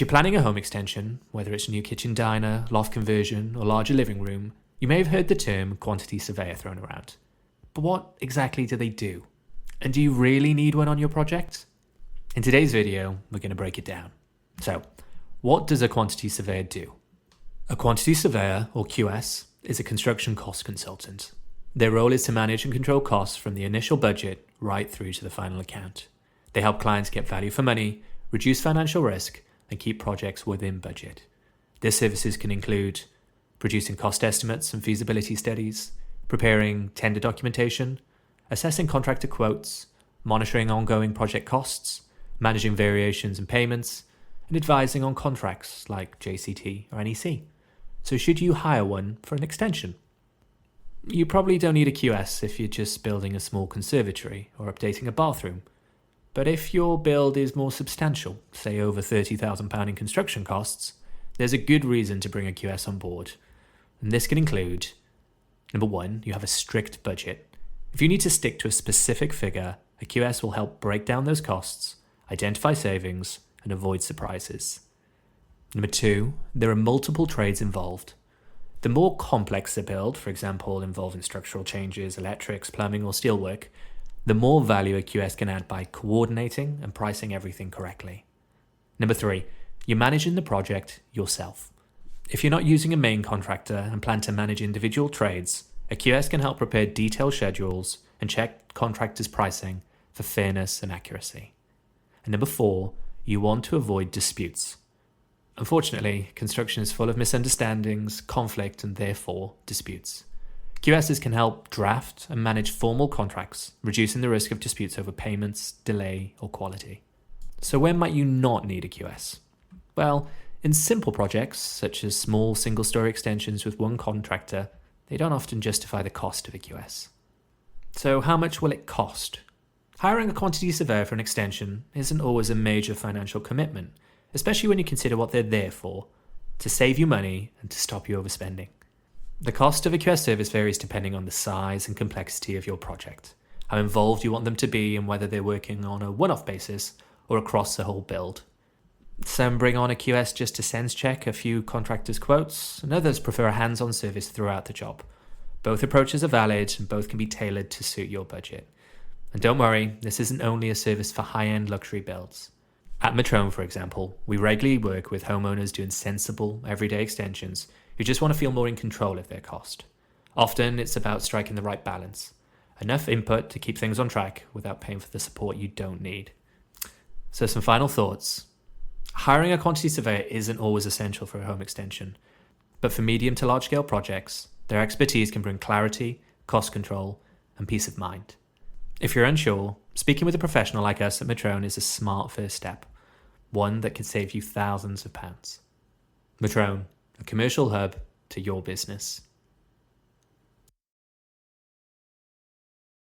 If you're planning a home extension, whether it's a new kitchen diner, loft conversion, or larger living room, you may have heard the term Quantity Surveyor thrown around. But what exactly do they do? And do you really need one on your project? In today's video, we're going to break it down. So, what does a Quantity Surveyor do? A Quantity Surveyor, or QS, is a construction cost consultant. Their role is to manage and control costs from the initial budget right through to the final account. They help clients get value for money, reduce financial risk, and keep projects within budget. Their services can include producing cost estimates and feasibility studies, preparing tender documentation, assessing contractor quotes, monitoring ongoing project costs, managing variations in payments, and advising on contracts like JCT or NEC. So should you hire one for an extension? You probably don't need a QS if you're just building a small conservatory or updating a bathroom. But if your build is more substantial, say over £30,000 in construction costs, there's a good reason to bring a QS on board. And this can include, number one, you have a strict budget. If you need to stick to a specific figure, a QS will help break down those costs, identify savings, and avoid surprises. Number two, there are multiple trades involved. The more complex the build, for example, involving structural changes, electrics, plumbing, or steelwork, the more value a QS can add by coordinating and pricing everything correctly. Number three, you're managing the project yourself. If you're not using a main contractor and plan to manage individual trades, a QS can help prepare detailed schedules and check contractors' pricing for fairness and accuracy. And number four, you want to avoid disputes. Unfortunately, construction is full of misunderstandings, conflict, and therefore disputes. QSs can help draft and manage formal contracts, reducing the risk of disputes over payments, delay, or quality. So when might you not need a QS? Well, in simple projects, such as small single-story extensions with one contractor, they don't often justify the cost of a QS. So how much will it cost? Hiring a quantity surveyor for an extension isn't always a major financial commitment, especially when you consider what they're there for, to save you money and to stop you overspending. The cost of a QS service varies depending on the size and complexity of your project, how involved you want them to be, and whether they're working on a one-off basis or across the whole build. Some bring on a QS just to sense check a few contractors' quotes, and others prefer a hands-on service throughout the job. Both approaches are valid, and both can be tailored to suit your budget. And don't worry, this isn't only a service for high-end luxury builds. At Metroun, for example, we regularly work with homeowners doing sensible, everyday extensions who just want to feel more in control of their cost. Often, it's about striking the right balance. Enough input to keep things on track without paying for the support you don't need. So some final thoughts. Hiring a quantity surveyor isn't always essential for a home extension, but for medium to large-scale projects, their expertise can bring clarity, cost control, and peace of mind. If you're unsure, speaking with a professional like us at Metroun is a smart first step, one that could save you thousands of pounds. Metroun, a commercial hub to your business.